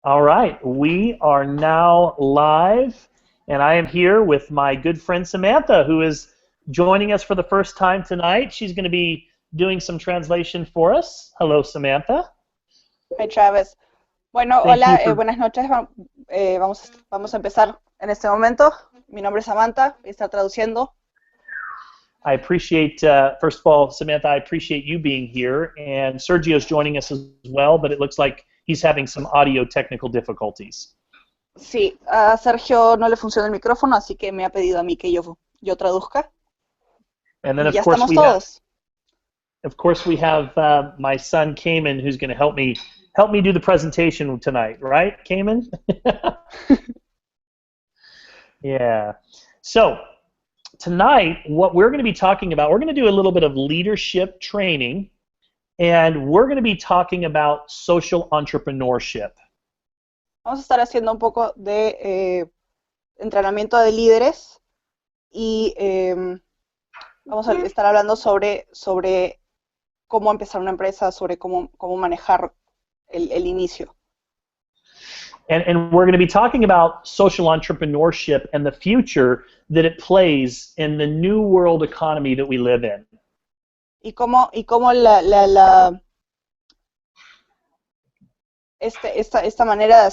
All right, we are now live, and I am here with my good friend Samantha, who is joining us for the first time tonight. She's going to be doing some translation for us. Hello, Samantha. Hi, Travis. Bueno, Thank you hola, for. buenas noches. Vamos a empezar en este momento. Mi nombre es Samantha, voy a estar traduciendo. I appreciate, first of all, Samantha, I appreciate you being here, and Sergio's joining us as well, but it looks like he's having some audio technical difficulties. Sí, a Sergio no le funciona el micrófono, así que me ha pedido a mí que yo traduzca. And then, Y ya estamos todos. of course, we have my son Cayman, who's going to help me do the presentation tonight, right, Cayman? Yeah. So tonight, what we're going to be talking about, we're going to do a little bit of leadership training, and we're going to be talking about social entrepreneurship. Vamos a estar haciendo un poco de entrenamiento de líderes y vamos a estar hablando sobre cómo empezar una empresa, sobre cómo manejar el inicio. And we're going to be talking about social entrepreneurship and the future that it plays in the new world economy that we live in. Y cómo esta manera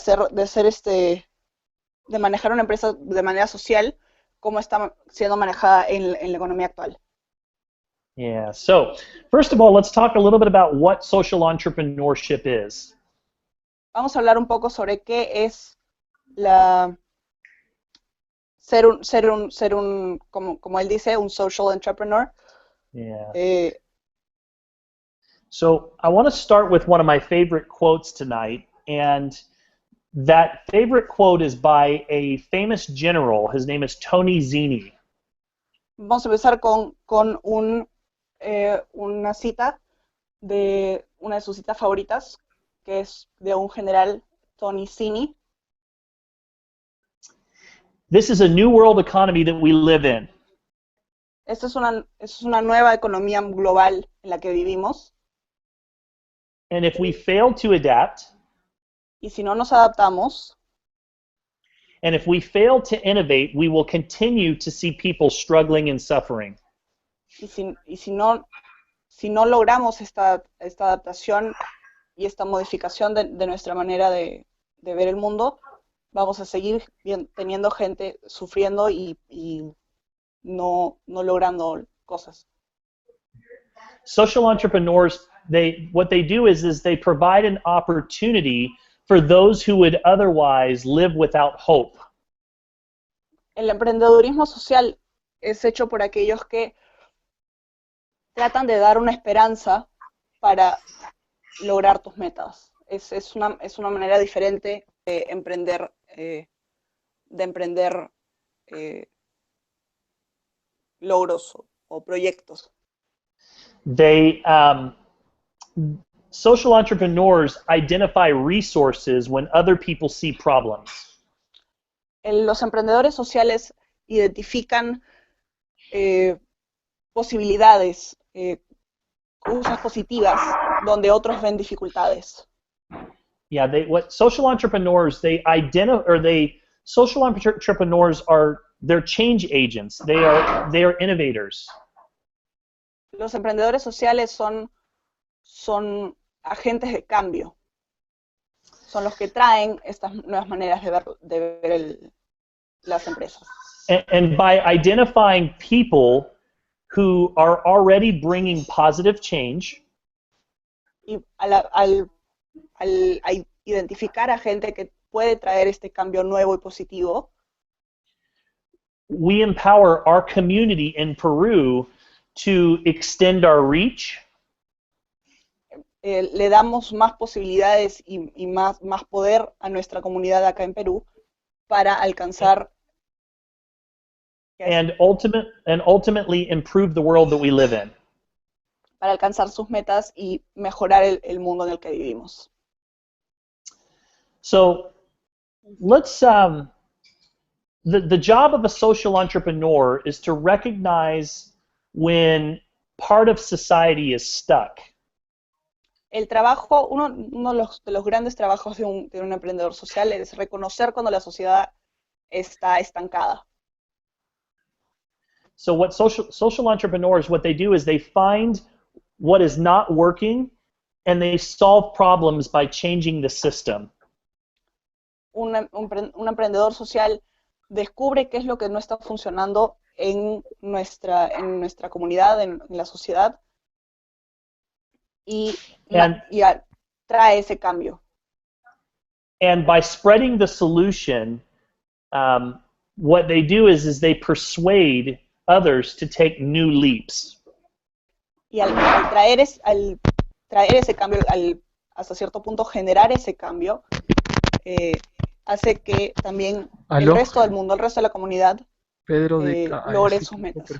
de manejar una empresa de manera social, cómo está siendo manejada en la economía actual. Yeah, so first of all, let's talk a little bit about what social entrepreneurship is. Vamos a hablar un poco sobre qué es ser un como él dice, un social entrepreneur. Yeah. So I want to start with one of my favorite quotes tonight, and that favorite quote is by a famous general. His name is Tony Zini. Vamos a empezar con una cita de una de sus citas favoritas, que es de un general, Tony Zini. This is a new world economy that we live in. Esta es una nueva economía global en la que vivimos. And if we fail to adapt, y si no nos adaptamos, and if we fail to innovate, we will continue to see people struggling and suffering. Y si no logramos esta adaptación y esta modificación de nuestra manera de ver el mundo, vamos a seguir teniendo gente sufriendo y no logrando cosas. Social entrepreneurs, what they do is they provide an opportunity for those who would otherwise live without hope. El emprendedurismo social es hecho por aquellos que tratan de dar una esperanza para lograr tus metas. Es una manera diferente de emprender logros o proyectos. Social entrepreneurs identify resources when other people see problems. Los emprendedores sociales identifican posibilidades, cosas positivas, donde otros ven dificultades. Yeah, social entrepreneurs they're change agents. They are innovators. Los emprendedores sociales son agentes de cambio. Son los que traen estas nuevas maneras de ver las empresas. And by identifying people who are already bringing positive change, y al identificar a gente que puede traer este cambio nuevo y positivo, we empower our community in Peru to extend our reach. Le damos más posibilidades y más poder a nuestra comunidad acá en Perú para alcanzar and ultimately improve the world that we live in. Para alcanzar sus metas y mejorar el mundo en el que vivimos. So let's the job of a social entrepreneur is to recognize when part of society is stuck. el trabajo, uno de los grandes trabajos de un emprendedor social es reconocer cuando la sociedad está estancada. So what social entrepreneurs, what they do is they find what is not working and they solve problems by changing the system. Un emprendedor social descubre qué es lo que no está funcionando en nuestra comunidad, en la sociedad, y trae ese cambio. And by spreading the solution, what they do is they persuade others to take new leaps. Y al traer ese cambio, hasta cierto punto generar ese cambio, hace que también el resto del mundo, el resto de la comunidad, Pedro logre sus metas.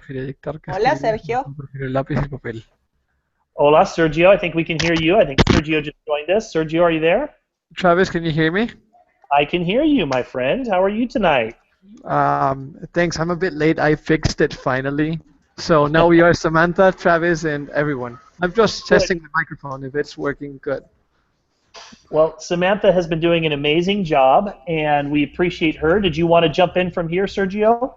Hola, Sergio. Prefiere el lápiz y papel. Hola, Sergio. I think we can hear you. I think Sergio just joined us. Sergio, are you there? Travis, can you hear me? I can hear you, my friend. How are you tonight? Thanks. I'm a bit late. I fixed it finally. So now we are Samantha, Travis, and everyone. I'm just testing the microphone if it's working good. Well, Samantha has been doing an amazing job, and we appreciate her. Did you want to jump in from here, Sergio?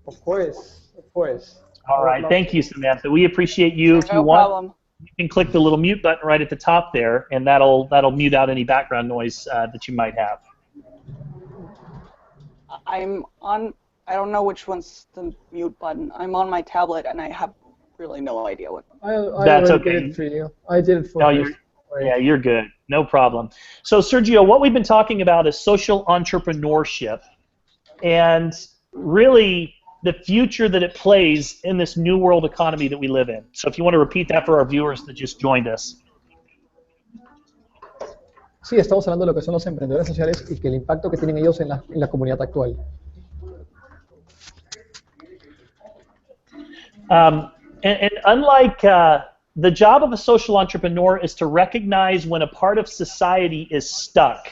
Of course, of course. All right. Thank you, Samantha. We appreciate you. If you want, you can click the little mute button right at the top there, and that'll mute out any background noise that you might have. I'm on, I don't know which one's the mute button. I'm on my tablet and I have really no idea what. That's okay. Did it for you. I did it for you. Yeah, you're good. No problem. So, Sergio, what we've been talking about is social entrepreneurship and really the future that it plays in this new world economy that we live in. So if you want to repeat that for our viewers that just joined us. Sí, estamos hablando de lo que son los emprendedores sociales y que el impacto que tienen ellos en la comunidad actual. And unlike the job of a social entrepreneur is to recognize when a part of society is stuck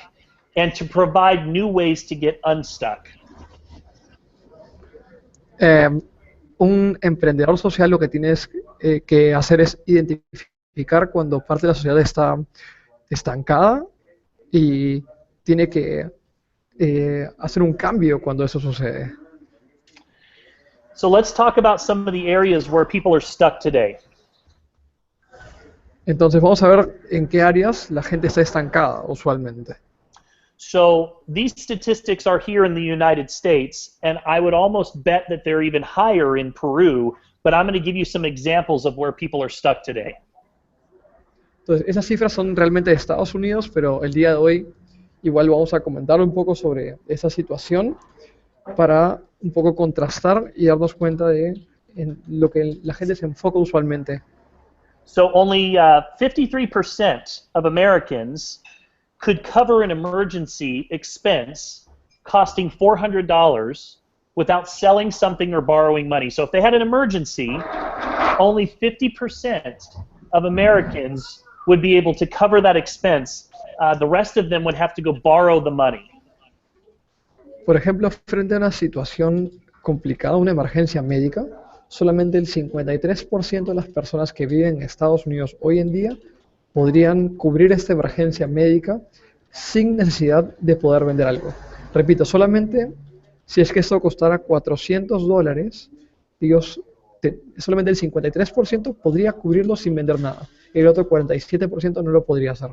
and to provide new ways to get unstuck. Un emprendedor social lo que tienes que hacer es identificar cuando parte de la sociedad está estancada y tiene que hacer un cambio cuando eso sucede. So let's talk about some of the areas where people are stuck today. Entonces vamos a ver en qué áreas la gente está estancada usualmente. So these statistics are here in the United States, and I would almost bet that they're even higher in Peru, but I'm going to give you some examples of where people are stuck today. Entonces esas cifras son realmente de Estados Unidos, pero el día de hoy igual vamos a comentar un poco sobre esa situación para un poco contrastar y darnos cuenta de en lo que la gente se enfoca usualmente. So only 53% of Americans could cover an emergency expense costing $400 without selling something or borrowing money. So if they had an emergency, only 50% of Americans would be able to cover that expense. The rest of them would have to go borrow the money. Por ejemplo, frente a una situación complicada, una emergencia médica, solamente el 53% de las personas que viven en Estados Unidos hoy en día podrían cubrir esta emergencia médica sin necesidad de poder vender algo. Repito, solamente si es que esto costara $400, solamente el 53% podría cubrirlo sin vender nada. El otro 47% no lo podría hacer.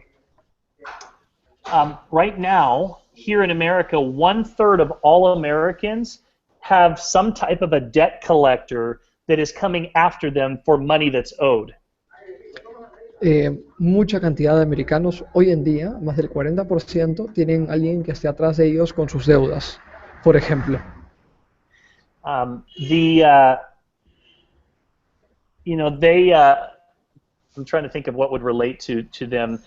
Right now, here in America, 1/3 of all Americans have some type of a debt collector that is coming after them for money that's owed. Mucha cantidad de americanos hoy en día, más del 40%, tienen alguien que esté atrás de ellos con sus deudas, por ejemplo. I'm trying to think of what would relate to them.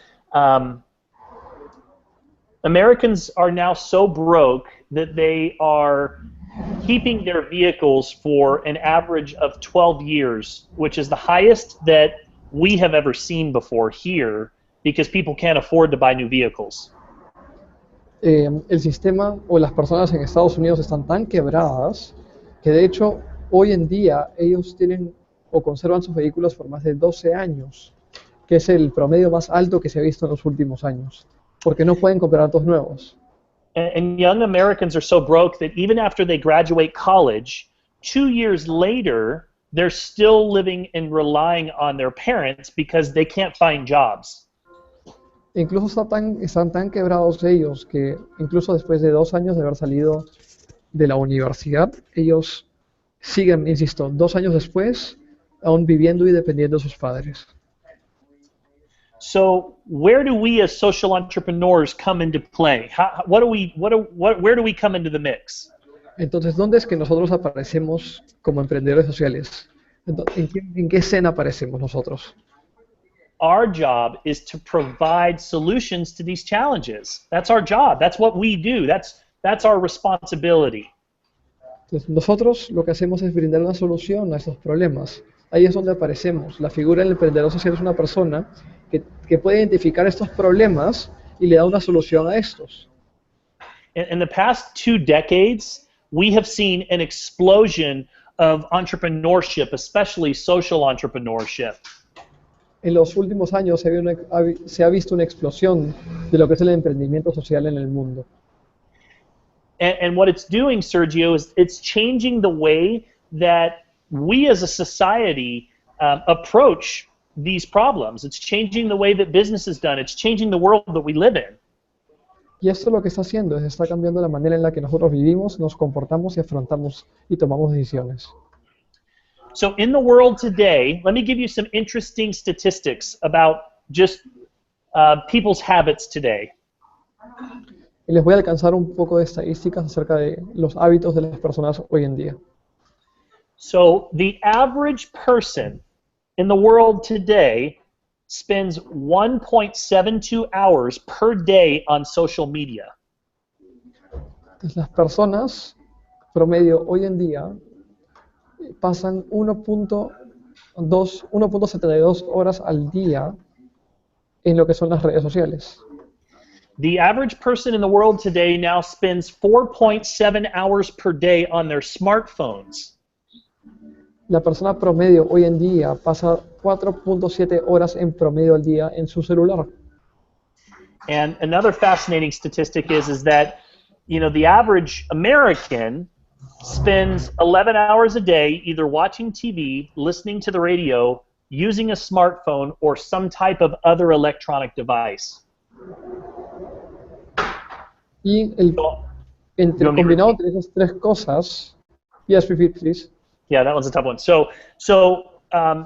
Americans are now so broke that they are keeping their vehicles for an average of 12 years, which is the highest that we have ever seen before here, because people can't afford to buy new vehicles. El sistema o las personas en Estados Unidos están tan quebradas que de hecho hoy en día ellos tienen o conservan sus vehículos por más de 12 años que es el promedio más alto que se ha visto en los últimos años, porque no pueden comprar autos nuevos. And young Americans are so broke that even after they graduate college, 2 years later, they're still living and relying on their parents because they can't find jobs. Incluso están tan quebrados ellos que incluso después de 2 años de haber salido de la universidad, ellos siguen, insisto, 2 años después, aún viviendo y dependiendo de sus padres. So where do we as social entrepreneurs come into play? Where do we come into the mix? Entonces, ¿dónde es que nosotros aparecemos como emprendedores sociales? ¿En qué escena aparecemos nosotros? Our job is to provide solutions to these challenges. That's our job. That's what we do. That's our responsibility. Entonces, nosotros lo que hacemos es brindar una solución a estos problemas. Ahí es donde aparecemos. La figura del emprendedor social es una persona que puede identificar estos problemas y le da una solución a estos. In the past 2 decades, we have seen an explosion of entrepreneurship, especially social entrepreneurship. En los últimos años se ha visto una explosión de lo que es el emprendimiento social en el mundo. And what it's doing, Sergio, is it's changing the way that we as a society approach these problems. It's changing the way that business is done. It's changing the world that we live in. Y esto lo que está haciendo es está cambiando la manera en la que nosotros vivimos, nos comportamos y afrontamos y tomamos decisiones. So in the world today, let me give you some interesting statistics about just people's habits today. Y les voy a alcanzar un poco de estadísticas acerca de los hábitos de las personas hoy en día. So the average person in the world today spends 1.72 hours per day on social media. Entonces, las personas promedio hoy en día pasan 1.72 horas al día en lo que son las redes sociales. The average person in the world today now spends 4.7 hours per day on their smartphones. La persona promedio hoy en día pasa 4.7 horas en promedio al día en su celular. And another fascinating statistic is that, you know, the average American spends 11 hours a day either watching TV, listening to the radio, using a smartphone, or some type of other electronic device. Y combinado entre esas tres cosas, yes, repeat, please. Yeah, that one's a tough one. So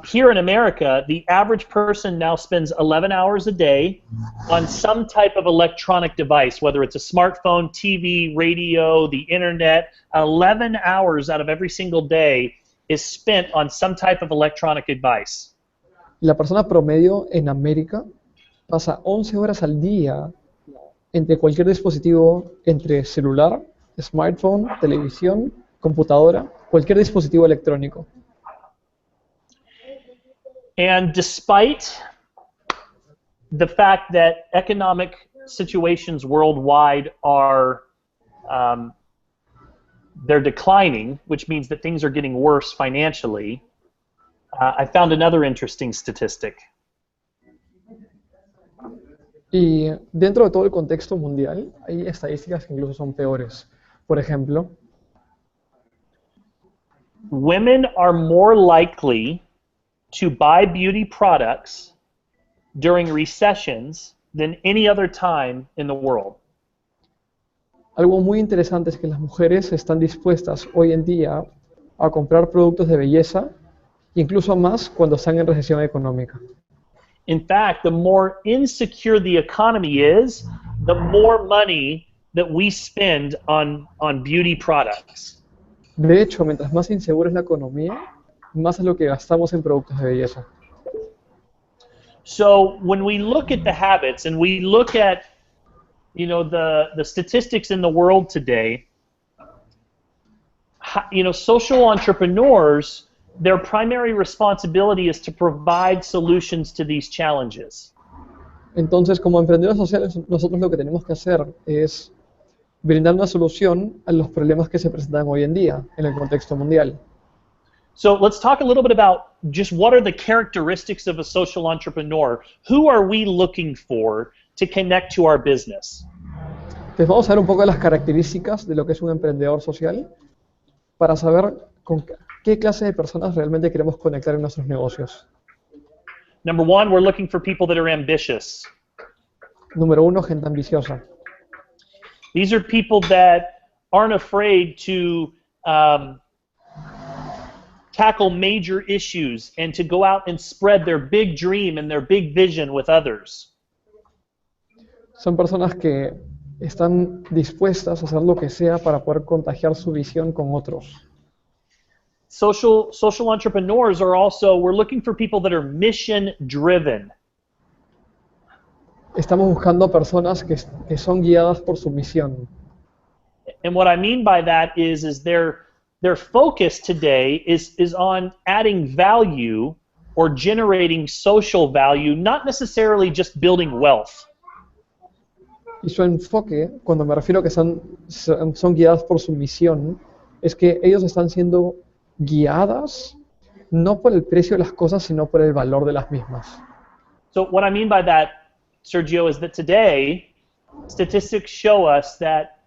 here in America, the average person now spends 11 hours a day on some type of electronic device, whether it's a smartphone, TV, radio, the internet. 11 hours out of every single day is spent on some type of electronic device. La persona promedio en América pasa 11 horas al día entre cualquier dispositivo, entre celular, smartphone, televisión, computadora, cualquier dispositivo electrónico. And despite the fact that economic situations worldwide are they're declining, which means that things are getting worse financially, I found another interesting statistic. Y dentro de todo el contexto mundial, hay estadísticas que incluso son peores. Por ejemplo, women are more likely to buy beauty products during recessions than any other time in the world. Algo muy interesante es que las mujeres están dispuestas hoy en día a comprar productos de belleza, incluso más cuando están en recesión económica. In fact, the more insecure the economy is, the more money that we spend on beauty products. De hecho, mientras más insegura es la economía, más es lo que gastamos en productos de belleza. So when we look at the habits and we look at, you know, the statistics in the world today, you know, social entrepreneurs, their primary responsibility is to provide solutions to these challenges. Entonces, como emprendedores sociales, nosotros lo que tenemos que hacer es brindar una solución a los problemas que se presentan hoy en día en el contexto mundial. So let's talk a little bit about just what are the characteristics of a social entrepreneur. Who are we looking for to connect to our business? Entonces vamos a ver un poco de las características de lo que es un emprendedor social para saber con qué clase de personas realmente queremos conectar en nuestros negocios. Number one, we're looking for people that are ambitious. Número uno, gente ambiciosa. These are people that aren't afraid to tackle major issues and to go out and spread their big dream and their big vision with others. Son personas que están dispuestas a hacer lo que sea para poder contagiar su visión con otros. Social entrepreneurs are also, we're looking for people that are mission driven. Estamos buscando personas que son guiadas por su misión. And what I mean by that is their focus today is on adding value or generating social value, not necessarily just building wealth. Y su enfoque, cuando me refiero a que son guiadas por su misión, es que ellos están siendo guiadas no por el precio de las cosas, sino por el valor de las mismas. So what I mean by that, Sergio, is that today statistics show us that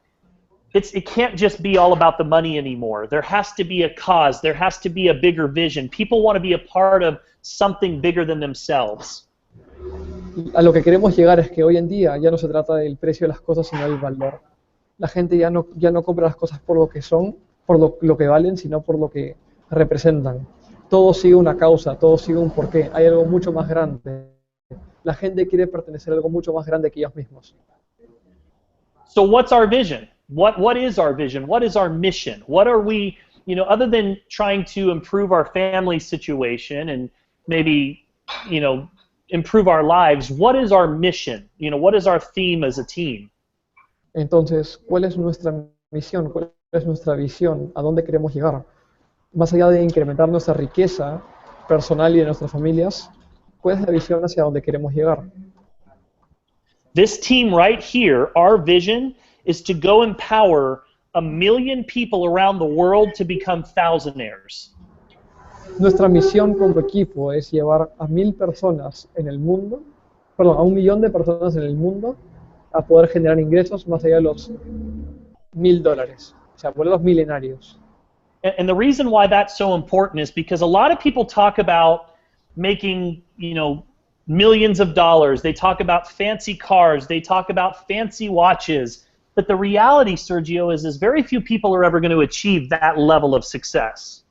it can't just be all about the money anymore. There has to be a cause. There has to be a bigger vision. People want to be a part of something bigger than themselves. A lo que queremos llegar es que hoy en día ya no se trata del precio de las cosas, sino del valor. La gente ya no compra las cosas por lo que son, por lo que valen, sino por lo que representan. Todo sigue una causa, todo sigue un porqué. Hay algo mucho más grande. La gente quiere pertenecer a algo mucho más grande que ellos mismos. So what's our vision? What is our vision? What is our mission? What are we, other than trying to improve our family situation and maybe, improve our lives, what is our mission? What is our theme as a team? Entonces, ¿cuál es nuestra misión? ¿Cuál es nuestra visión? ¿A dónde queremos llegar? Más allá de incrementar nuestra riqueza personal y de nuestras familias, ¿cuál es la visión hacia dónde queremos llegar? This team right here, our vision is to go empower 1 million people around the world to become thousandaires. Nuestra misión como equipo es llevar a 1.000 personas en el mundo, perdón, a 1 millón de personas en el mundo a poder generar ingresos más allá de los $1.000, o sea, por los millenarios. And the reason why that's so important is because a lot of people talk about making, millions of dollars. They talk about fancy cars. They talk about fancy watches. But the reality, Sergio, is very few people are ever going to achieve that level of success.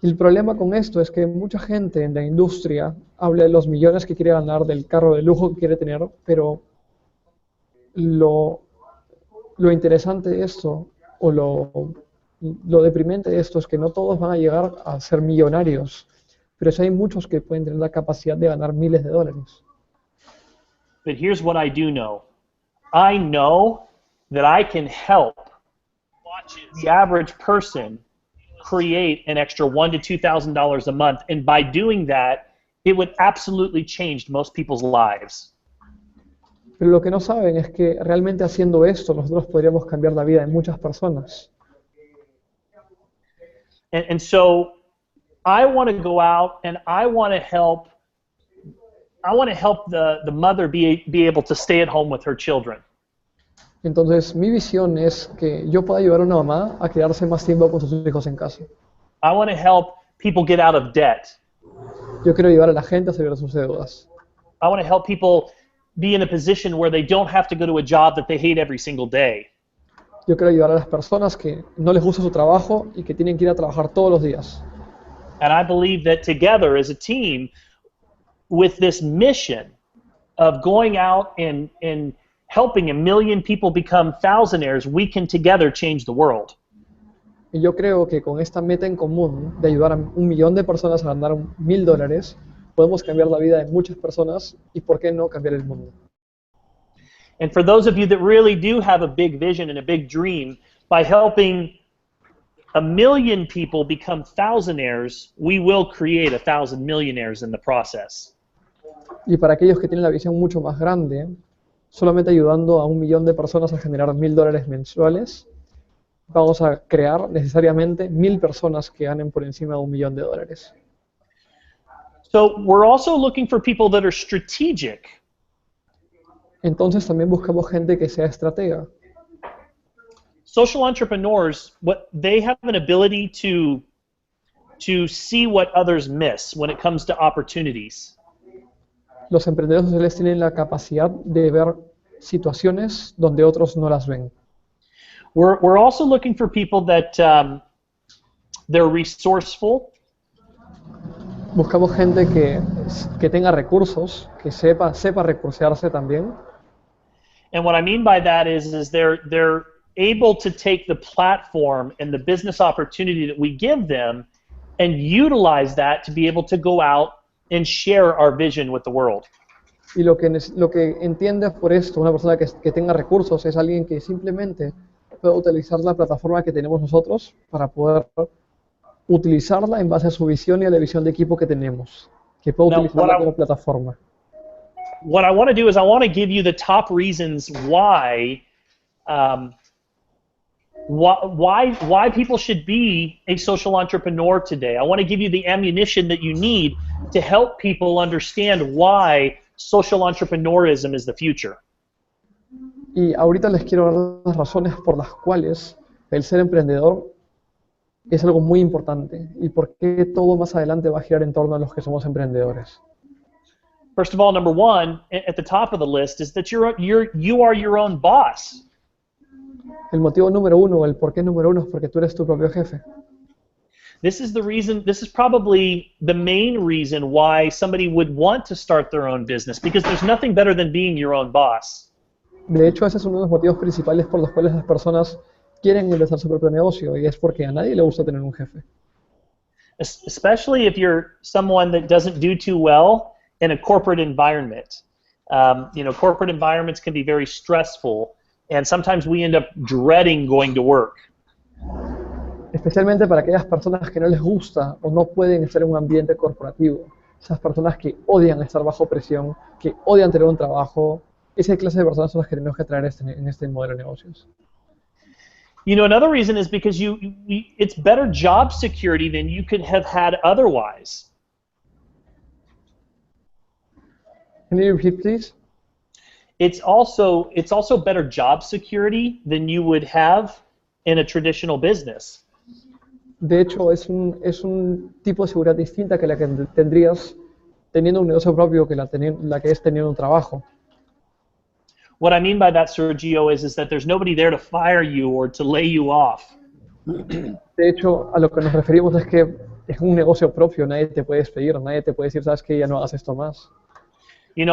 El problema con esto es que mucha gente en la industria habla de los millones que quiere ganar, del carro de lujo que quiere tener, pero lo interesante de esto, o lo deprimente de esto, es que no todos van a llegar a ser millonarios, pero sí hay muchos que pueden tener la capacidad de ganar miles de dólares. But here's what I do know. I know that I can help the average person create an extra $1,000 to $2,000 a month, and by doing that, it would absolutely change most people's lives. Pero lo que no saben es que realmente haciendo esto nosotros podríamos cambiar la vida de muchas personas. And so I want to go out and I want to help the mother be able to stay at home with her children. Entonces, mi visión es que yo pueda ayudar a una mamá a quedarse más tiempo con sus hijos en casa. I want to help people get out of debt. Yo quiero ayudar a la gente a salir de sus deudas. I want to help people be in a position where they don't have to go to a job that they hate every single day. Yo quiero ayudar a las personas que no les gusta su trabajo y que tienen que ir a trabajar todos los días. And I believe that together as a team, with this mission of going out and helping 1 million people become thousandaires, we can together change the world. Y yo creo que con esta meta en común de ayudar a 1 millón de personas a ganar $1.000, podemos cambiar la vida de muchas personas y, ¿por qué no, cambiar el mundo? And for those of you that really do have a big vision and a big dream, by helping 1 million people become thousandaires, we will create 1,000 millionaires in the process. Y para aquellos que tienen la visión mucho más grande, solamente ayudando a 1 millón de personas a generar $1.000 mensuales, vamos a crear necesariamente 1000 personas que ganen por encima de $1.000.000. So we're also looking for people that are strategic. Entonces también buscamos gente que sea estratega. Social entrepreneurs, what they have an ability to see what others miss when it comes to opportunities. Los emprendedores sociales tienen la capacidad de ver situaciones donde otros no las ven. We're also looking for people that they're resourceful. Buscamos gente que tenga recursos, que sepa recursearse también. And what I mean by that is they're able to take the platform and the business opportunity that we give them and utilize that to be able to go out and share our vision with the world. Y lo que entiende por esto una persona que tenga recursos es alguien que simplemente pueda utilizar la plataforma que tenemos nosotros para poder utilizarla en base a su visión y a la visión de equipo que tenemos, que pueda utilizarla como plataforma. What I want to do is I want to give you the top reasons why people should be a social entrepreneur today. I want to give you the ammunition that you need to help people understand why social entrepreneurism is the future. Y ahorita les quiero dar las razones por las cuales el ser emprendedor es algo muy importante y por qué todo más adelante va a girar en torno a los que somos emprendedores. First of all, number one, at the top of the list, is that you are your own boss. El motivo número uno, el por qué número uno, es porque tú eres tu propio jefe. This is probably the main reason why somebody would want to start their own business, because there's nothing better than being your own boss. De hecho, ese es uno de los motivos principales por los cuales las personas quieren empezar su propio negocio, y es porque a nadie le gusta tener un jefe. Especially if you're someone that doesn't do too well in a corporate environment. Corporate environments can be very stressful, and sometimes we end up dreading going to work. Especialmente para aquellas personas que no les gusta o no pueden estar en un ambiente corporativo. Esas personas que odian estar bajo presión, que odian tener un trabajo. Esa clase de personas son las que tenemos que traer en este modelo de negocios. Another reason is because it's better job security than you could have had otherwise. Can you repeat, please? It's also better job security than you would have in a traditional business. De hecho, es un tipo de seguridad distinta que la que tendrías teniendo un negocio propio que la que es teniendo un trabajo. What I mean by that, Sergio, is that there's nobody there to fire you or to lay you off. De hecho, a lo que nos referimos es que es un negocio propio, nadie te puede despedir, nadie te puede decir, sabes que ya no hagas esto más.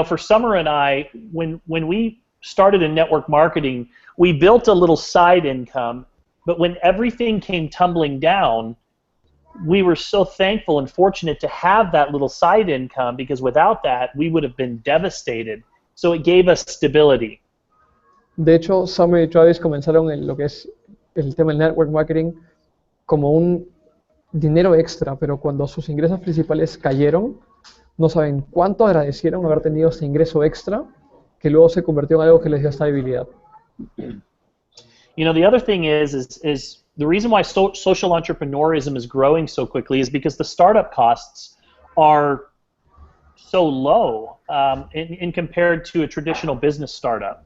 For Summer and I, when we started in network marketing, we built a little side income, but when everything came tumbling down, we were so thankful and fortunate to have that little side income, because without that, we would have been devastated. So it gave us stability. De hecho, Summer y Travis comenzaron en lo que es el tema del network marketing como un dinero extra, pero cuando sus ingresos principales cayeron, no saben cuánto agradecieron haber tenido ese ingreso extra, que luego se convirtió en algo que les dio estabilidad. The other thing is the reason why social entrepreneurism is growing so quickly is because the startup costs are so low in compared to a traditional business startup.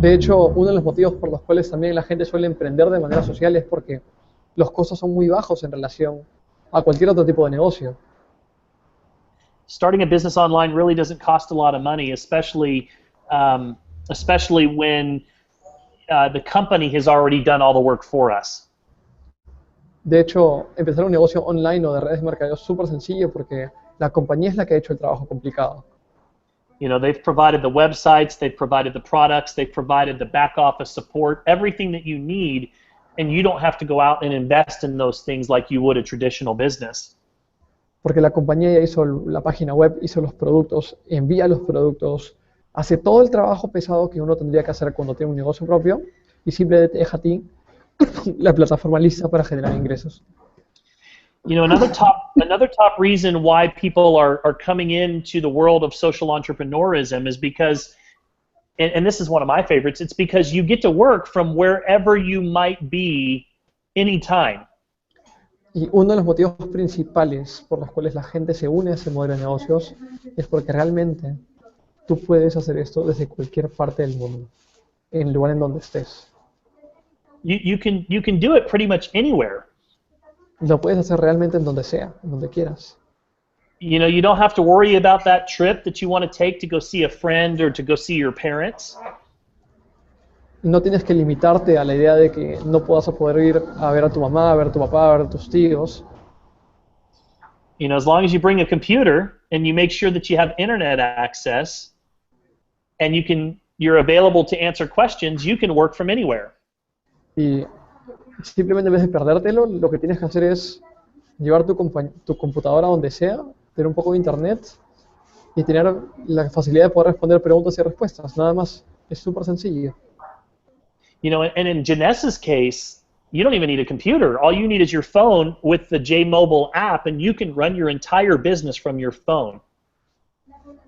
De hecho, uno de los motivos por los cuales también la gente suele emprender de manera social es porque los costos son muy bajos en relación a cualquier otro tipo de negocio. Starting a business online really doesn't cost a lot of money, especially when the company has already done all the work for us. De hecho, empezar un negocio online o de redes de mercadeo es súper sencillo porque la compañía es la que ha hecho el trabajo complicado. They've provided the websites, they've provided the products, they've provided the back office support, everything that you need, and you don't have to go out and invest in those things like you would a traditional business. Porque la compañía ya hizo la página web, hizo los productos, envía los productos, hace todo el trabajo pesado que uno tendría que hacer cuando tiene un negocio propio y simplemente te deja a ti la plataforma lista para generar ingresos. Another top reason why people are coming into the world of social entrepreneurism is because and this is one of my favorites, it's because you get to work from wherever you might be anytime. Y uno de los motivos principales por los cuales la gente se une a ese modelo de negocios es porque realmente tú puedes hacer esto desde cualquier parte del mundo, en el lugar en donde estés. You can do it pretty much anywhere. Lo puedes hacer realmente en donde sea, en donde quieras. You know, you don't have to worry about that trip that you want to take to go see a friend or to go see your parents. No tienes que limitarte a la idea de que no puedas poder ir a ver a tu mamá, a ver a tu papá, a ver a tus tíos. You know, as long as you bring a computer and you make sure that you have internet access and you're available to answer questions, you can work from anywhere. Y simplemente en vez de perdértelo, lo que tienes que hacer es llevar tu computadora donde sea, tener un poco de internet y tener la facilidad de poder responder preguntas y respuestas. Nada más, es súper sencillo. You know, and in Janessa's case, you don't even need a computer. All you need is your phone with the J-Mobile app, and you can run your entire business from your phone.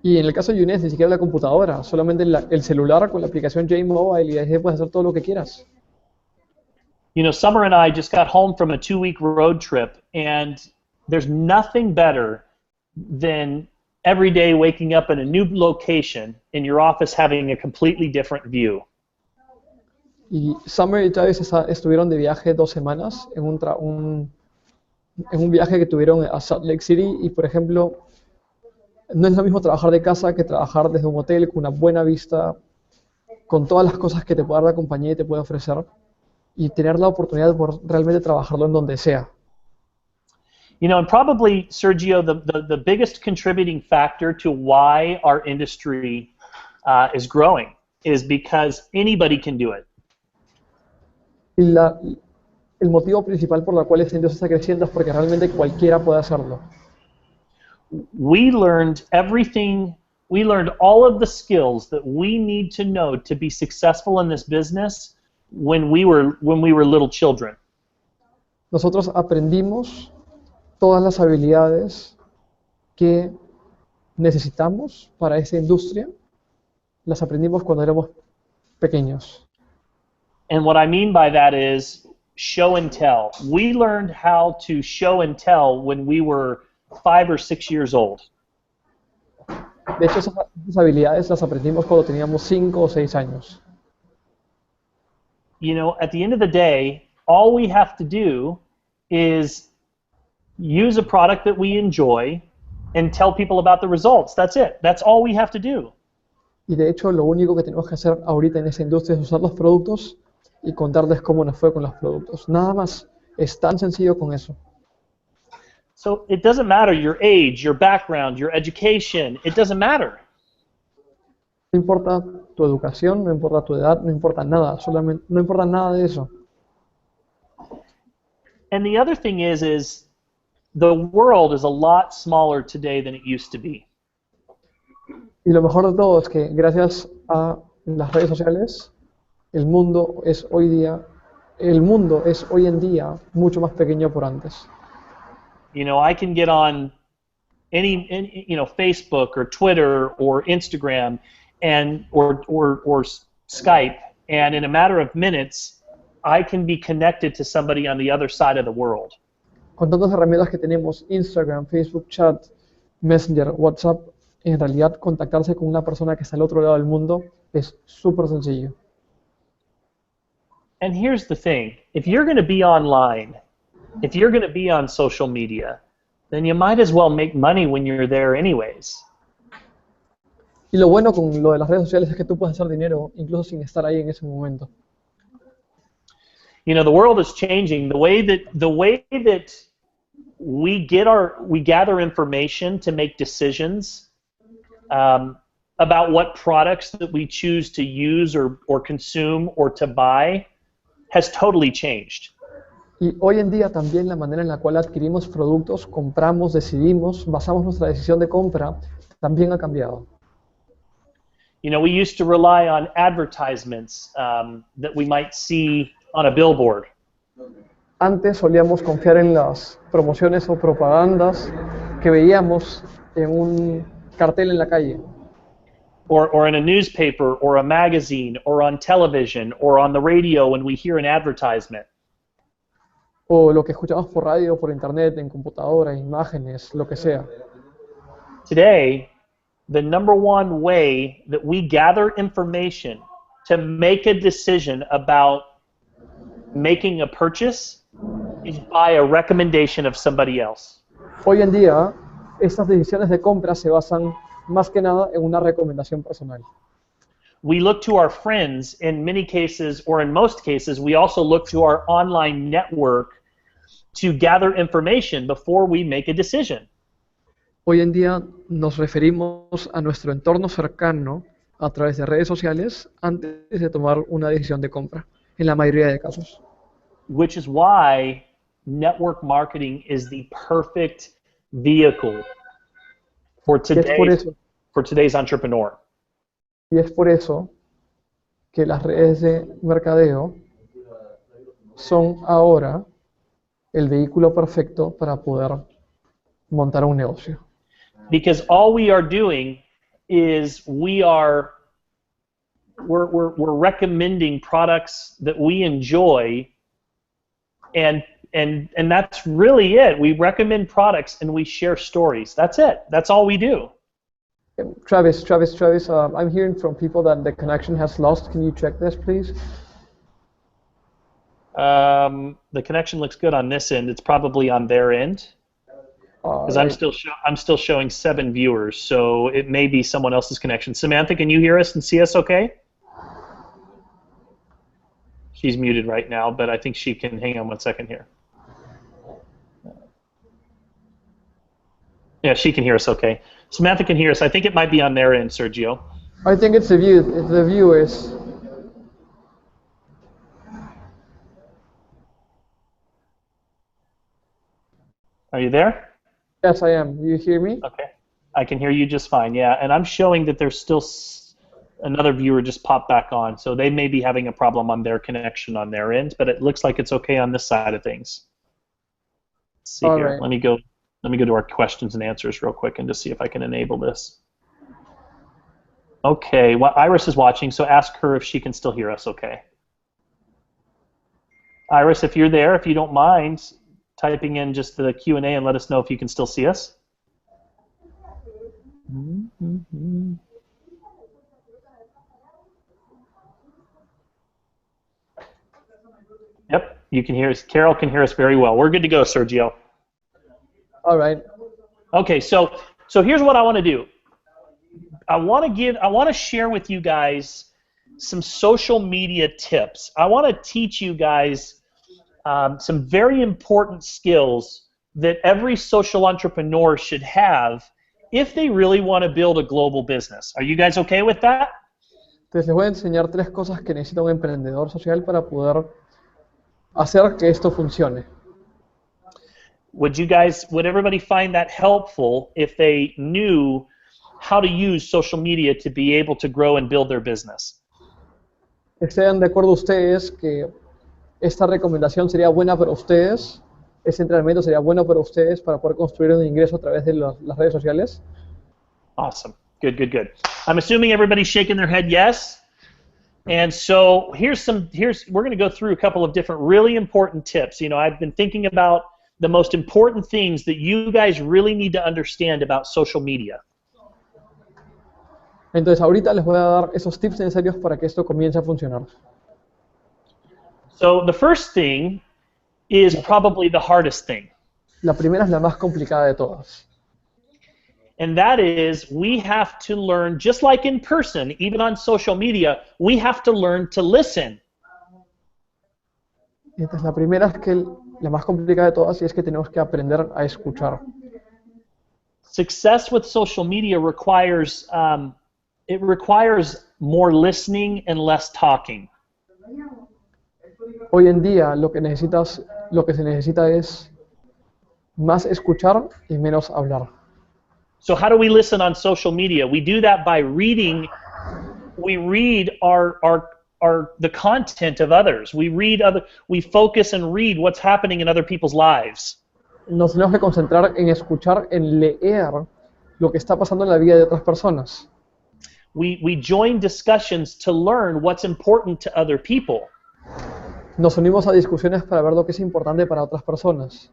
Y en el caso de Younes, ni siquiera la computadora, solamente el celular con la aplicación J-Mobile y ahí puedes hacer todo lo que quieras. You know, Summer and I just got home from a 2-week road trip, and there's nothing better than every day waking up in a new location in your office having a completely different view. Y Summer y Travis estuvieron de viaje 2 semanas en un viaje que tuvieron a Salt Lake City y, por ejemplo, no es lo mismo trabajar de casa que trabajar desde un hotel con una buena vista, con todas las cosas que te puede dar la compañía y te puede ofrecer, y tener la oportunidad de poder realmente trabajarlo en donde sea. You know, and probably, Sergio, the biggest contributing factor to why our industry is growing is because anybody can do it. Y el motivo principal por el cual esta industria está creciendo es porque realmente cualquiera puede hacerlo. We learned all of the skills that we need to know to be successful in this business when we were little children. Nosotros aprendimos todas las habilidades que necesitamos para esta industria, las aprendimos cuando éramos pequeños. And what I mean by that is show and tell. We learned how to show and tell when we were 5 or 6 years old. De hecho, esas habilidades las aprendimos cuando teníamos 5 o 6 años. You know, at the end of the day, all we have to do is use a product that we enjoy and tell people about the results. That's it. That's all we have to do. Y de hecho, lo único que tenemos que hacer ahorita en esa industria es usar los productos y contarles cómo nos fue con los productos. Nada más. Es tan sencillo con eso. So it doesn't matter your age, your background, your education. It doesn't matter. No importa tu educación, no importa tu edad, no importa nada. Solamente, no importa nada de eso. And the other thing is the world is a lot smaller today than it used to be. Y lo mejor de todo es que gracias a las redes sociales, el mundo es hoy en día mucho más pequeño por antes. You know, I can get on any Facebook or Twitter or Instagram and or Skype, and in a matter of minutes, I can be connected to somebody on the other side of the world. Con tantas herramientas que tenemos, Instagram, Facebook Chat, Messenger, WhatsApp, en realidad contactarse con una persona que está al otro lado del mundo es súper sencillo. And here's the thing, if you're going to be online, if you're going to be on social media, then you might as well make money when you're there anyways. Y lo bueno con lo de las redes sociales es que tú puedes hacer dinero incluso sin estar ahí en ese momento. You know, the world is changing. The way that we gather information to make decisions about what products that we choose to use or consume or to buy has totally changed. Y hoy en día también la manera en la cual adquirimos productos, compramos, decidimos, basamos nuestra decisión de compra, también ha cambiado. You know, we used to rely on advertisements that we might see on a billboard. Antes solíamos confiar en las promociones o propagandas que veíamos en un cartel en la calle. or in a newspaper or a magazine or on television or on the radio when we hear an advertisement. O lo que escuchamos por radio, por internet, en computadora, imágenes, lo que sea. Today, the number one way that we gather information to make a decision about making a purchase is by a recommendation of somebody else. Hoy en día, estas decisiones de compra se basan más que nada en una recomendación personal. We look to our friends in many cases, or in most cases, we also look to our online network to gather information before we make a decision. Hoy en día nos referimos a nuestro entorno cercano a través de redes sociales antes de tomar una decisión de compra, en la mayoría de casos. Which is why network marketing is the perfect vehicle for today's entrepreneur. Y es por eso que las redes de mercadeo son ahora el vehículo perfecto para poder montar un negocio. Because all we are doing is we're recommending products that we enjoy, and that's really it. We recommend products and we share stories. That's it. That's all we do. Travis, I'm hearing from people that the connection has lost. Can you check this, please? The connection looks good on this end. It's probably on their end. Because I'm still showing 7 viewers, so it may be someone else's connection. Samantha, can you hear us and see us okay? She's muted right now, but I think she can. Hang on 1 second here. Yeah, she can hear us okay. Samantha can hear us. I think it might be on their end, Sergio. I think it's the viewers. Are you there? Yes, I am. You hear me? Okay. I can hear you just fine, yeah. And I'm showing that there's still another viewer just popped back on, so they may be having a problem on their connection on their end, but it looks like it's okay on this side of things. Let's see here. Right. Let me go to our questions and answers real quick and just see if I can enable this. Okay, well, Iris is watching, so ask her if she can still hear us okay. Iris, if you're there, if you don't mind typing in just the Q&A and let us know if you can still see us. Yep, you can hear us. Carol can hear us very well. We're good to go, Sergio. All right. Okay, so here's what I want to do. I want to share with you guys some social media tips. I want to teach you guys some very important skills that every social entrepreneur should have if they really want to build a global business. Are you guys okay with that? Entonces les voy a enseñar 3 cosas que necesita un emprendedor social para poder hacer que esto funcione. Would everybody find that helpful if they knew how to use social media to be able to grow and build their business? ¿Están de acuerdo ustedes que esta recomendación sería buena para ustedes? ¿Este entrenamiento sería bueno para ustedes para poder construir un ingreso a través de las redes sociales? Awesome. Good. I'm assuming everybody's shaking their head yes. And so we're going to go through a couple of different really important tips. You know, I've been thinking about the most important things that you guys really need to understand about social media. Entonces ahorita les voy a dar esos tips necesarios para que esto comience a funcionar. So the first thing is probably the hardest thing. La primera es la más complicada de todas. And that is, we have to learn, just like in person, even on social media, we have to learn to listen. Entonces la primera es que la más complicada de todas y es que tenemos que aprender a escuchar. Success with social media requires more listening and less talking. Hoy en día lo que se necesita es más escuchar y menos hablar. So how do we listen on social media? We do that by reading. We read the content of others. We focus and read what's happening in other people's lives. Nos tenemos que concentrar en escuchar, en leer lo que está pasando en la vida de otras personas. We join discussions to learn what's important to other people. Nos unimos a discusiones para ver lo que es importante para otras personas.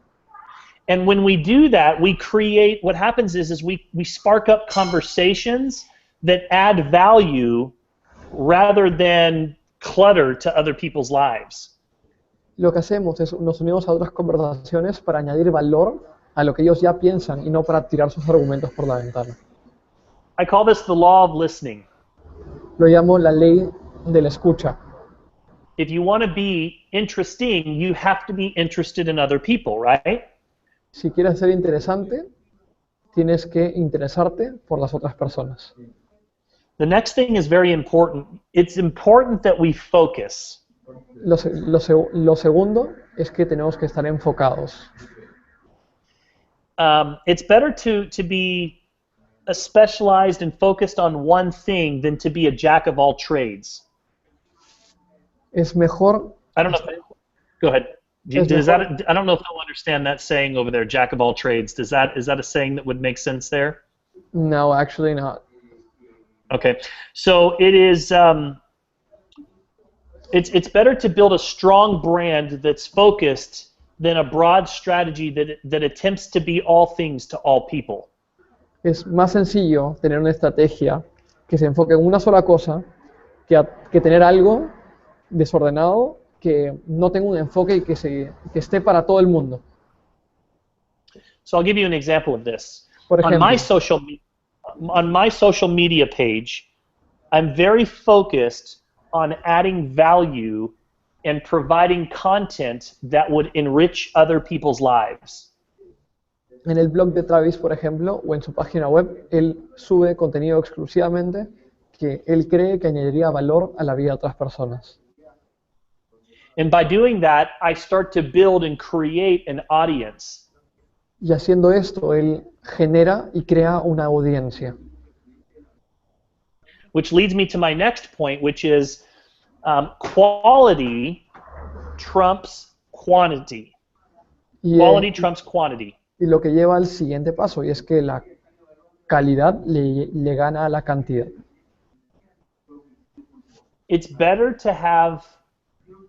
And when we do that, we create, what happens is we spark up conversations that add value rather than clutter to other people's lives. Lo que hacemos es nos unimos a otras conversaciones para añadir valor a lo que ellos ya piensan y no para tirar sus argumentos por la ventana. I call this the law of listening. Lo llamo la ley de la escucha. If you want to be interesting, you have to be interested in other people, right? Si quieres ser interesante, tienes que interesarte por las otras personas. The next thing is very important. It's important that we focus. Lo segundo es que tenemos que estar enfocados. It's better to be specialized and focused on one thing than to be a jack of all trades. Es mejor. I don't know. Go ahead. I don't know if they'll understand that saying over there, jack of all trades. Is that a saying that would make sense there? No, actually not. Okay, so it is. It's better to build a strong brand that's focused than a broad strategy that attempts to be all things to all people. Es más sencillo tener una estrategia que se enfoque en una sola cosa que tener algo desordenado que no tenga un enfoque y que esté para todo el mundo. So I'll give you an example of this. Por ejemplo, On my social media page, I'm very focused on adding value and providing content that would enrich other people's lives. en el blog de Travis, por ejemplo, o en su página web, él sube contenido exclusivamente que él cree que añadiría valor a la vida de otras personas. And by doing that, I start to build and create an audience. Y haciendo esto, él genera y crea una audiencia. Which leads me to my next point, which is quality trumps quantity. Quality trumps quantity. Y lo que lleva al siguiente paso, y es que la calidad le gana a la cantidad. It's better to have,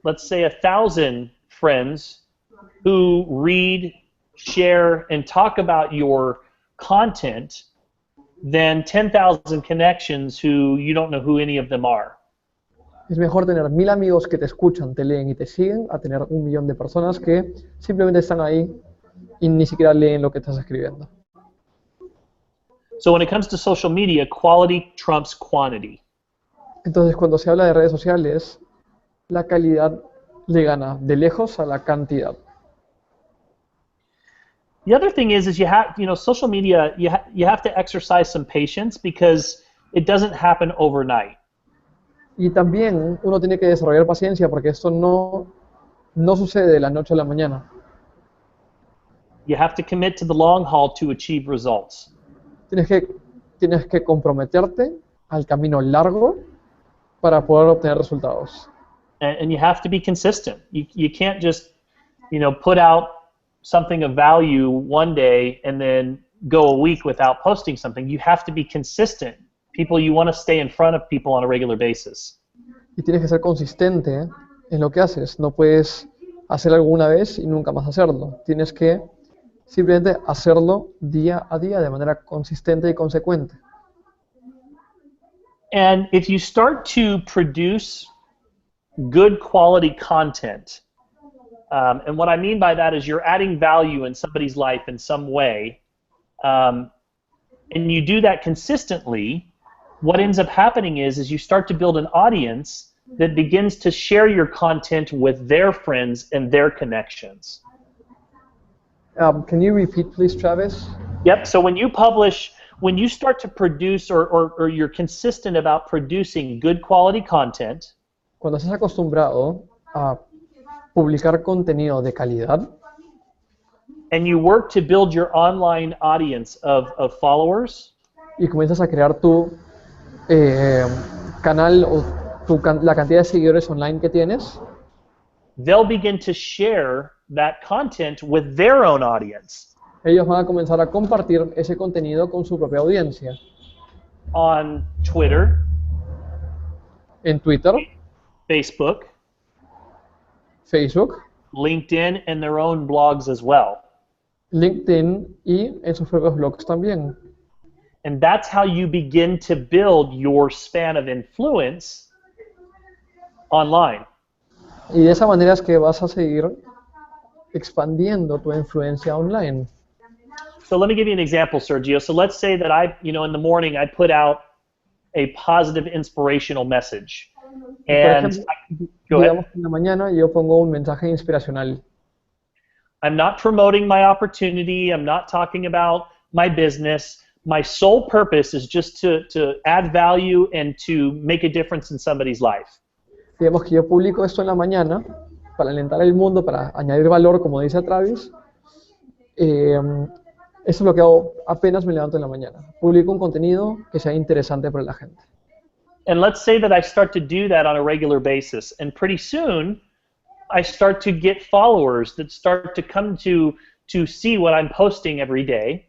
let's say, 1,000 friends who read, share, and talk about your content than 10,000 connections who you don't know who any of them are. Es mejor tener 1000 amigos que te escuchan, te leen y te siguen, a tener 1.000.000 de personas que simplemente están ahí y ni siquiera leen lo que estás escribiendo. So when it comes to social media, quality trumps quantity. Entonces, cuando se habla de redes sociales, la calidad le gana de lejos a la cantidad. The other thing is social media, you have to exercise some patience because it doesn't happen overnight. Y también uno tiene que desarrollar paciencia porque esto no sucede de la noche a la mañana. You have to commit to the long haul to achieve results. Tienes que comprometerte al camino largo para poder obtener resultados. And you have to be consistent. You can't just, put out something of value one day and then go a week without posting something. You have to be consistent. You want to stay in front of people on a regular basis. Y tienes que ser consistente en lo que haces. No puedes hacer algo una vez y nunca más hacerlo. Tienes que simplemente hacerlo día a día de manera consistente y consecuente. And if you start to produce good quality content, and what I mean by that is you're adding value in somebody's life in some way, and you do that consistently, what ends up happening is you start to build an audience that begins to share your content with their friends and their connections. Can you repeat, please, Travis? Yep, so when you start to produce or you're consistent about producing good quality content, cuando estás acostumbrado a publicar contenido de calidad, and you work to build your online audience of followers, y comienzas a crear tu canal o la cantidad de seguidores online que tienes, they'll begin to share that content with their own audience. Ellos van a comenzar a compartir ese contenido con su propia audiencia. on Twitter, En Twitter, Facebook, Facebook, LinkedIn, and their own blogs as well. LinkedIn y en sus propios blogs también. And that's how you begin to build your span of influence online. Y de esa manera es que vas a seguir expandiendo tu influencia online. So let me give you an example, Sergio. So let's say that in the morning I put out a positive, inspirational message. Por And ejemplo, go ahead. digamos que en la mañana yo pongo un mensaje inspiracional. I'm not promoting my opportunity. I'm not talking about my business. My sole purpose is just to add value and to make a difference in somebody's life. Digamos que yo publico esto en la mañana para alentar el mundo, para añadir valor, como dice Travis. Eso es lo que hago apenas me levanto en la mañana. Publico un contenido que sea interesante para la gente. And let's say that I start to do that on a regular basis. And pretty soon, I start to get followers that start to come to see what I'm posting every day.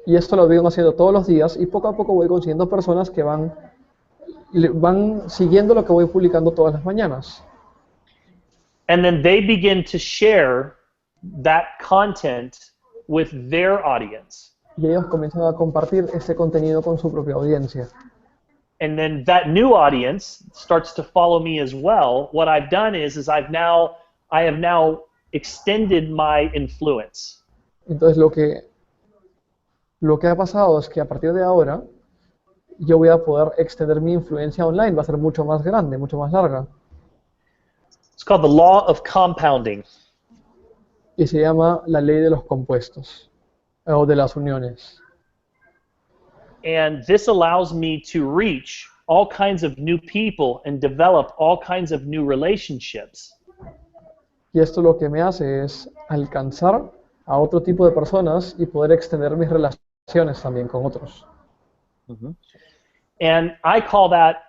Y esto lo vengo haciendo todos los días y poco a poco voy consiguiendo personas que van siguiendo lo que voy publicando todas las mañanas. And then they begin to share that content with their audience. Y ellos comienzan a compartir ese contenido con su propia audiencia. And then that new audience starts to follow me as well. What I've done is I have now extended my influence. Entonces lo que ha pasado es que a partir de ahora yo voy a poder extender mi influencia online, va a ser mucho más grande, mucho más larga. It's called the law of compounding. Y se llama la ley de los compuestos, o de las uniones. And this allows me to reach all kinds of new people and develop all kinds of new relationships. Y esto lo que me hace es alcanzar a otro tipo de personas y poder extender mis relaciones también con otros. And I call that,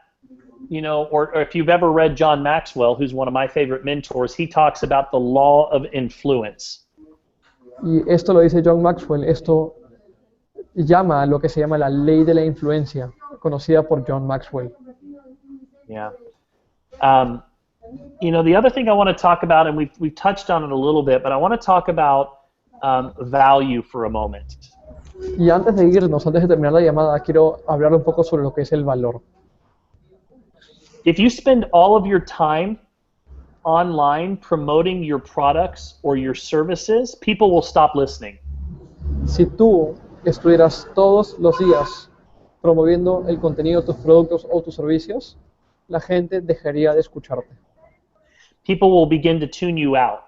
or if you've ever read John Maxwell, who's one of my favorite mentors, he talks about the law of influence. Y esto lo dice John Maxwell, esto llama a lo que se llama la ley de la influencia, conocida por John Maxwell. Yeah. The other thing I want to talk about, and we've touched on it a little bit, but I want to talk about value for a moment. Y antes de irnos, antes de terminar la llamada, quiero hablar un poco sobre lo que es el valor. If you spend all of your time online promoting your products or your services, people will stop listening. Si tú estuvieras todos los días promoviendo el contenido de tus productos o tus servicios, la gente dejaría de escucharte. People will begin to tune you out.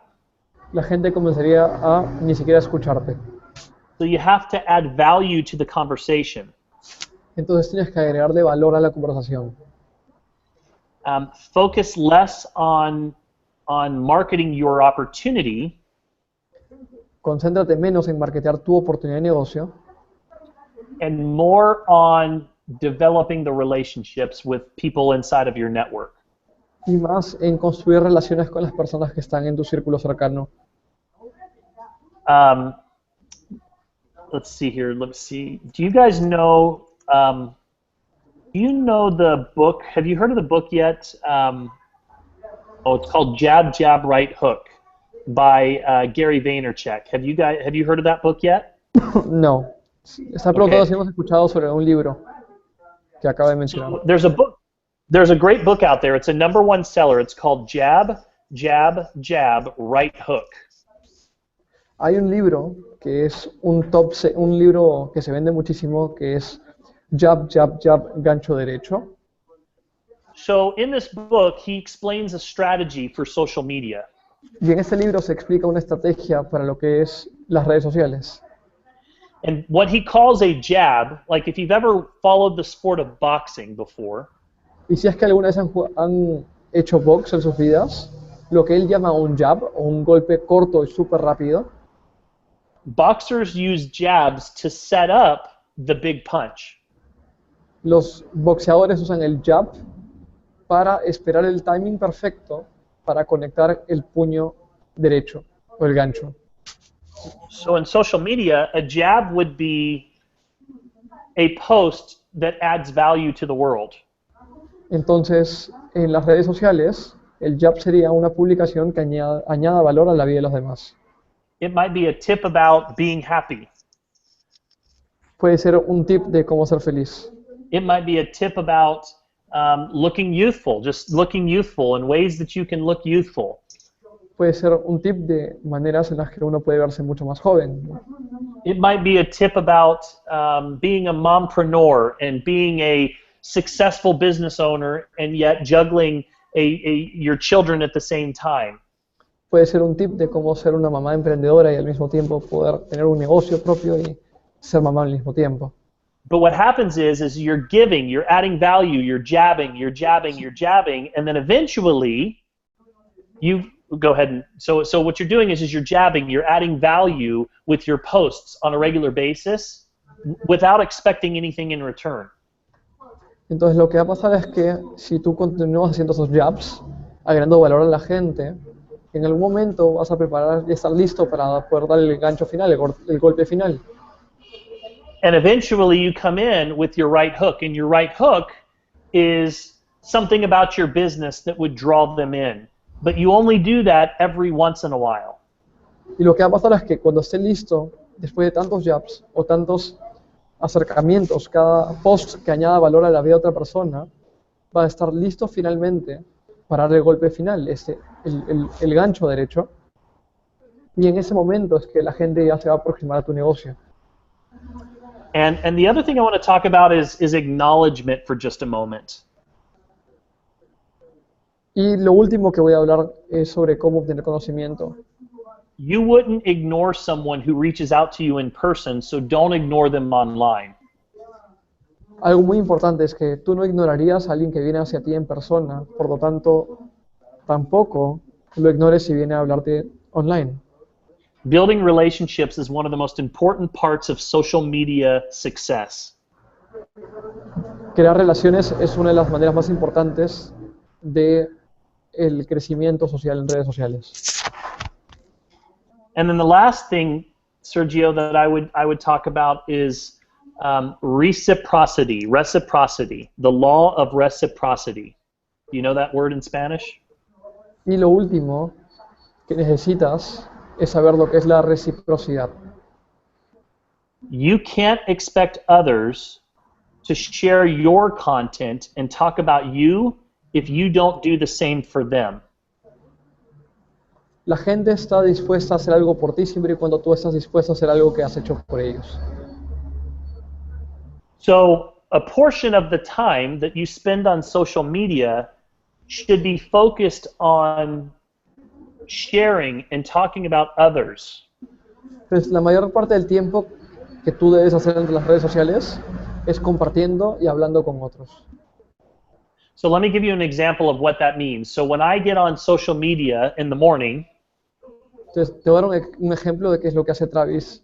La gente comenzaría a ni siquiera escucharte. So you have to add value to the conversation. Entonces tienes que agregarle valor a la conversación. Focus less on marketing your opportunity. Concéntrate menos en marketear tu oportunidad de negocio. And more on developing the relationships with people inside of your network. Y más en construir relaciones con las personas que están en tu círculo cercano. Let's see here. Let's see. Do you guys know? The book? Have you heard of the book yet? It's called Jab, Jab, Right Hook by Gary Vaynerchuk. Have you heard of that book yet? No. Está preguntando si hemos escuchado sobre un libro que acaba de mencionar. There's a great book out there. It's a #1 seller. It's called Jab, Jab, Jab, Right Hook. Hay un libro que es un libro que se vende muchísimo, que es Jab, Jab, Jab, gancho derecho. So in this book, he explains a strategy for social media. Y en este libro se explica una estrategia para lo que es las redes sociales. And what he calls a jab, like if you've ever followed the sport of boxing before. Y si es que alguna vez han hecho box en sus vidas, lo que él llama un jab, o un golpe corto y súper rápido. Boxers use jabs to set up the big punch. Los boxeadores usan el jab para esperar el timing perfecto para conectar el puño derecho o el gancho. So in social media, a jab would be a post that adds value to the world. Entonces, en las redes sociales, el job sería una publicación que añada valor a la vida de los demás. It might be a tip about being happy. Puede ser un tip de cómo ser feliz. It might be a tip about looking youthful, just looking youthful and ways that you can look youthful. Puede ser un tip de maneras en las que uno puede verse mucho más joven. It might be a tip about being a mompreneur and being a successful business owner and yet juggling your children at the same time. Puede ser un tip de cómo ser una mamá emprendedora y al mismo tiempo poder tener un negocio propio y ser mamá al mismo tiempo. But what happens is you're giving, you're adding value, you're jabbing, and then eventually you go ahead and so what you're doing is you're jabbing, you're adding value with your posts on a regular basis without expecting anything in return. Entonces lo que va a pasar es que si tú continúas haciendo esos jabs, agregando valor a la gente, en algún momento vas a preparar y estar listo para poder dar el gancho final, el golpe final. And eventually you come in with your right hook, and your right hook is something about your business that would draw them in. But you only do that every once in a while. Y lo que va a pasar es que cuando esté listo, después de tantos jabs o tantos acercamientos, cada post que añada valor a la vida de otra persona, va a estar listo finalmente para dar el golpe final, el gancho derecho. Y en ese momento es que la gente ya se va a aproximar a tu negocio. And the other thing I want to talk about is acknowledgement for just a moment. Y lo último que voy a hablar es sobre cómo obtener conocimiento. You wouldn't ignore someone who reaches out to you in person, so don't ignore them online. Algo muy importante es que tú no ignorarías a alguien que viene hacia ti en persona, por lo tanto, tampoco lo ignores si viene a hablarte online. Building relationships is one of the most important parts of social media success. Crear relaciones es una de las maneras más importantes de el crecimiento social en redes sociales. And then the last thing, Sergio, that I would talk about is reciprocity, the law of reciprocity. Do you know that word in Spanish? Y lo último que necesitas es saber lo que es la reciprocidad. You can't expect others to share your content and talk about you if you don't do the same for them. La gente está dispuesta a hacer algo por ti siempre y cuando tú estás dispuesto a hacer algo que has hecho por ellos. So a portion of the time that you spend on social media should be focused on sharing and talking about others. Entonces, la mayor parte del tiempo que tú debes hacer entre las redes sociales es compartiendo y hablando con otros. So let me give you an example of what that means. So when I get on social media in the morning, entonces, te voy a dar un ejemplo de qué es lo que hace Travis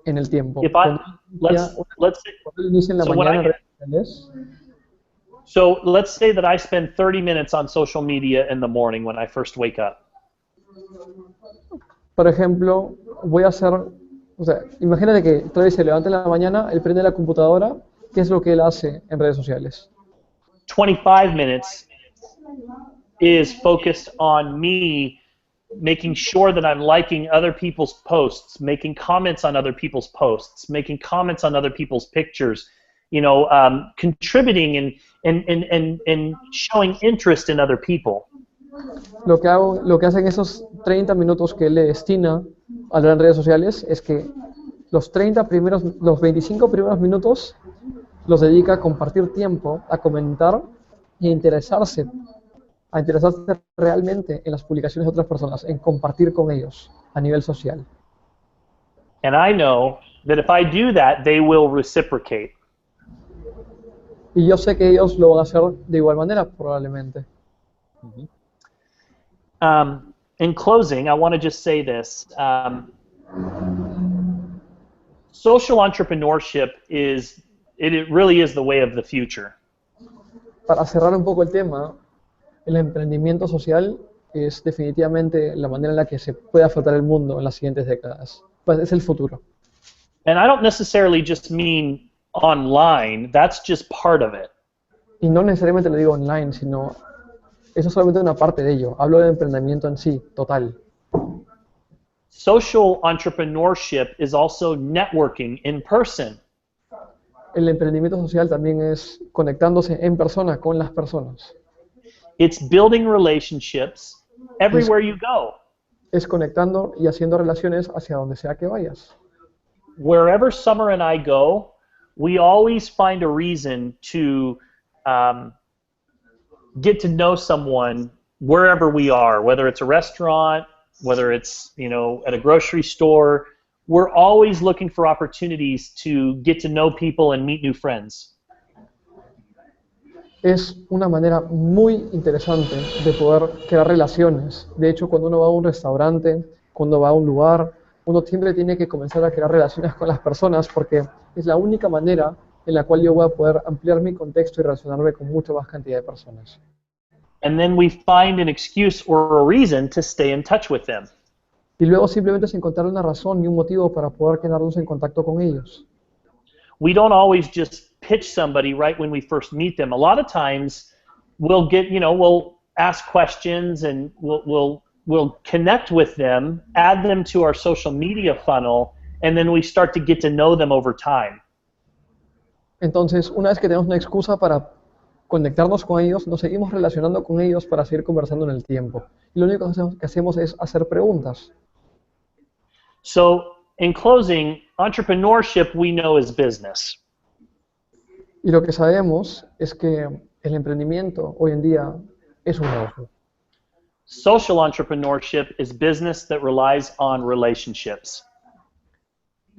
en el tiempo. if I let's say, Cuando él inicia en la so when mañana en I- redes sociales, so let's say that I spend 30 minutes on social media in the morning when I first wake up. por ejemplo, voy a hacer, o sea, imagínate que Travis se levanta en la mañana, él prende la computadora, ¿qué es lo que él hace en redes sociales? 25 minutes is focused on me making sure that I'm liking other people's posts, making comments on other people's posts, making comments on other people's pictures, contributing and showing interest in other people. Lo que hace en esos 30 minutos que él le destina a las redes sociales es que los 25 primeros minutos los dedica a compartir tiempo, a comentar e interesarse realmente en las publicaciones de otras personas, en compartir con ellos a nivel social. And I know that if I do that, they will reciprocate. Y yo sé que ellos lo van a hacer de igual manera, probablemente. In closing, I want to just say this. Social entrepreneurship it really is the way of the future. Para cerrar un poco el tema, el emprendimiento social es definitivamente la manera en la que se puede afrontar el mundo en las siguientes décadas. Pues es el futuro. And I don't necessarily just mean online. That's just part of it. Y no necesariamente lo digo online, sino eso es solamente una parte de ello. Hablo de emprendimiento en sí, total. Social entrepreneurship is also networking in person. El emprendimiento social también es conectándose en persona con las personas. It's building relationships everywhere you go. Es conectando y haciendo relaciones hacia donde sea que vayas. Wherever Summer and I go, we always find a reason to get to know someone wherever we are, whether it's a restaurant, whether it's, you know, at a grocery store. We're always looking for opportunities to get to know people and meet new friends. Es una manera muy interesante de poder crear relaciones. De hecho, cuando uno va a un restaurante, cuando va a un lugar, uno siempre tiene que comenzar a crear relaciones con las personas porque es la única manera en la cual yo voy a poder ampliar mi contexto y relacionarme con mucha más cantidad de personas. And then we find an excuse or a reason to stay in touch with them. Y luego simplemente es encontrar una razón y un motivo para poder quedarnos en contacto con ellos. We don't always just pitch somebody right when we first meet them. A lot of times we'll get, you know, we'll ask questions and we'll connect with them, add them to our social media funnel, and then we start to get to know them over time. Entonces, una vez que tenemos una excusa para conectarnos con ellos, nos seguimos relacionando con ellos para seguir conversando en el tiempo. Y lo único que hacemos es hacer preguntas. So, in closing, entrepreneurship we know is business. Y lo que sabemos es que el emprendimiento hoy en día es un negocio. Social entrepreneurship is business that relies on relationships.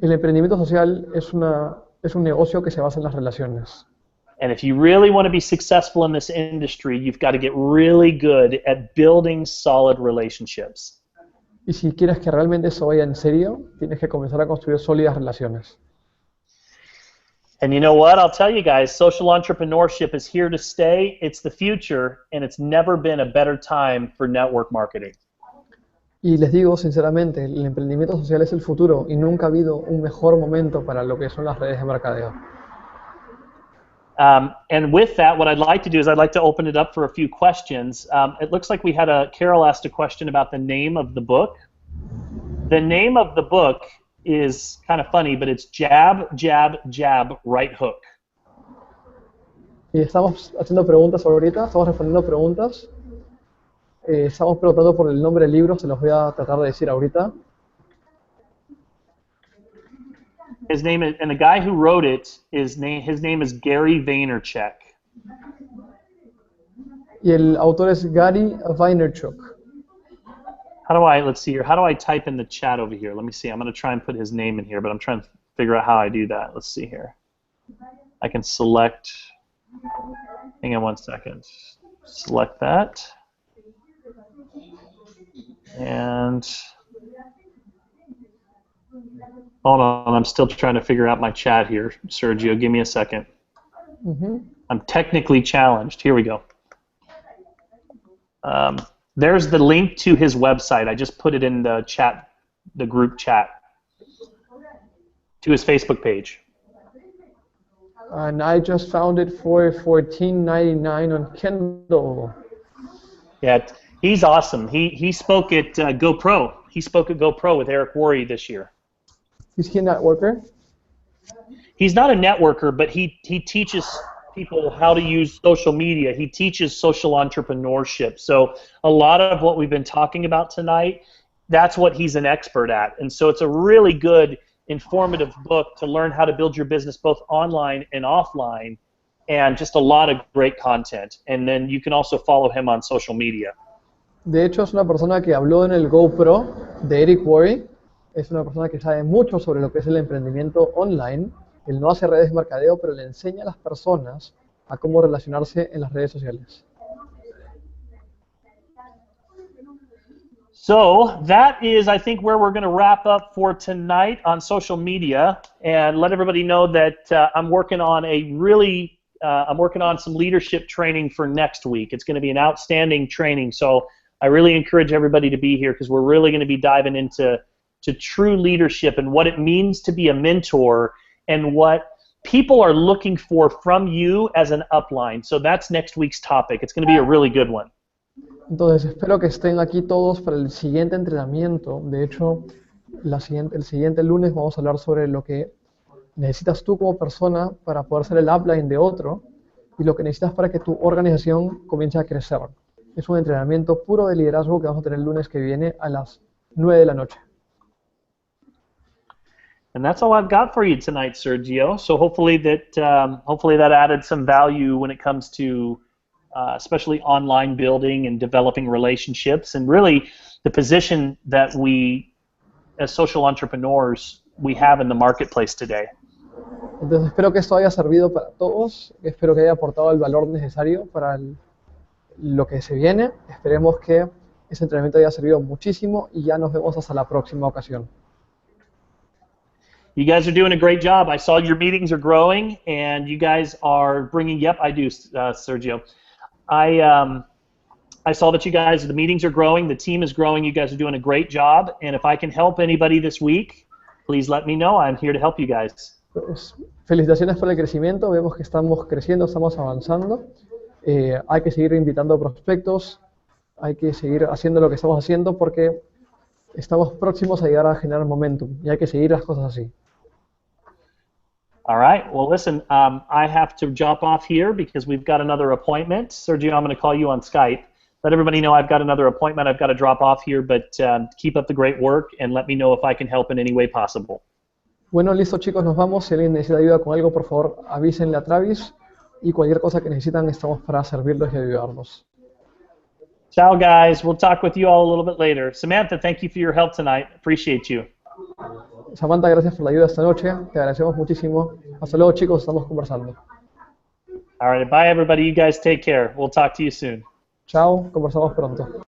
El emprendimiento social es un negocio que se basa en las relaciones. And if you really want to be successful in this industry, you've got to get really good at building solid relationships. Y si quieres que realmente eso vaya en serio, tienes que comenzar a construir sólidas relaciones. And you know what? I'll tell you guys, social entrepreneurship is here to stay. It's the future, and it's never been a better time for network marketing. Y les digo sinceramente, el emprendimiento social es el futuro y nunca ha habido un mejor momento para lo que son las redes de mercadeo. And with that, what I'd like to do is I'd like to open it up for a few questions. It looks like we had Carol asked a question about the name of the book. The name of the book is kind of funny, but it's Jab, Jab, Jab, Right Hook. Y estamos haciendo preguntas ahorita, estamos respondiendo preguntas. Estamos preguntando por el nombre del libro, se los voy a tratar de decir ahorita. His name is, and the guy who wrote it, his name is Gary Vaynerchuk. Y el autor es Gary Vaynerchuk. Let's see here, how do I type in the chat over here? Let me see, I'm going to try and put his name in here, but I'm trying to figure out how I do that. Let's see here. I can select, hang on one second, select that. And hold on, I'm still trying to figure out my chat here, Sergio. Give me a second. I'm technically challenged. Here we go. There's the link to his website. I just put it in the chat, the group chat, to his Facebook page. And I just found it for $14.99 on Kindle. Yeah, he's awesome. He spoke at GoPro. He spoke at GoPro with Eric Worre this year. Is he a networker? He's not a networker, but he teaches people how to use social media. He teaches social entrepreneurship. So a lot of what we've been talking about tonight, that's what he's an expert at. And so it's a really good, informative book to learn how to build your business both online and offline, and just a lot of great content. And then you can also follow him on social media. De hecho, es una persona que habló en el GoPro de Eric Worre. Es una persona que sabe mucho sobre lo que es el emprendimiento online. Él no hace redes de mercadeo, pero le enseña a las personas a cómo relacionarse en las redes sociales. So that is, I think, where we're going to wrap up for tonight on social media, and let everybody know that I'm working on some leadership training for next week. It's going to be an outstanding training, so I really encourage everybody to be here because we're really going to be diving into true leadership and what it means to be a mentor, and what people are looking for from you as an upline. So that's next week's topic. It's going to be a really good one. Entonces, espero que estén aquí todos para el siguiente entrenamiento. De hecho, el siguiente lunes vamos a hablar sobre lo que necesitas tú como persona para poder ser el upline de otro y lo que necesitas para que tu organización comience a crecer. Es un entrenamiento puro de liderazgo que vamos a tener el lunes que viene a las 9 de la noche. And that's all I've got for you tonight, Sergio. So hopefully that added some value when it comes to especially online building and developing relationships, and really the position that we, as social entrepreneurs, we have in the marketplace today. Entonces espero que esto haya servido para todos, espero que haya aportado el valor necesario para lo que se viene. Esperemos que ese entrenamiento haya servido muchísimo y ya nos vemos hasta la próxima ocasión. You guys are doing a great job. I saw your meetings are growing, and you guys are bringing. Yep, I do, Sergio. I saw that you guys, the meetings are growing, the team is growing. You guys are doing a great job, and if I can help anybody this week, please let me know. I'm here to help you guys. Pues, felicitaciones por el crecimiento. Vemos que estamos creciendo, estamos avanzando. Hay que seguir invitando prospectos, hay que seguir haciendo lo que estamos haciendo porque estamos próximos a llegar a generar momentum y hay que seguir las cosas así. All right. Well, listen, I have to jump off here because we've got another appointment. Sergio, I'm going to call you on Skype. Let everybody know I've got another appointment. I've got to drop off here, but keep up the great work and let me know if I can help in any way possible. Bueno, listo chicos, nos vamos. Si alguien necesita ayuda con algo, por favor, avísenle a Travis y cualquier cosa que necesitan, estamos para servirlos y ayudarlos. Ciao, guys. We'll talk with you all a little bit later. Samantha, thank you for your help tonight. Appreciate you. Samantha, gracias por la ayuda esta noche. Te agradecemos muchísimo. Hasta luego, chicos. Estamos conversando. All right. Bye, everybody. You guys take care. We'll talk to you soon. Chao. Conversamos pronto.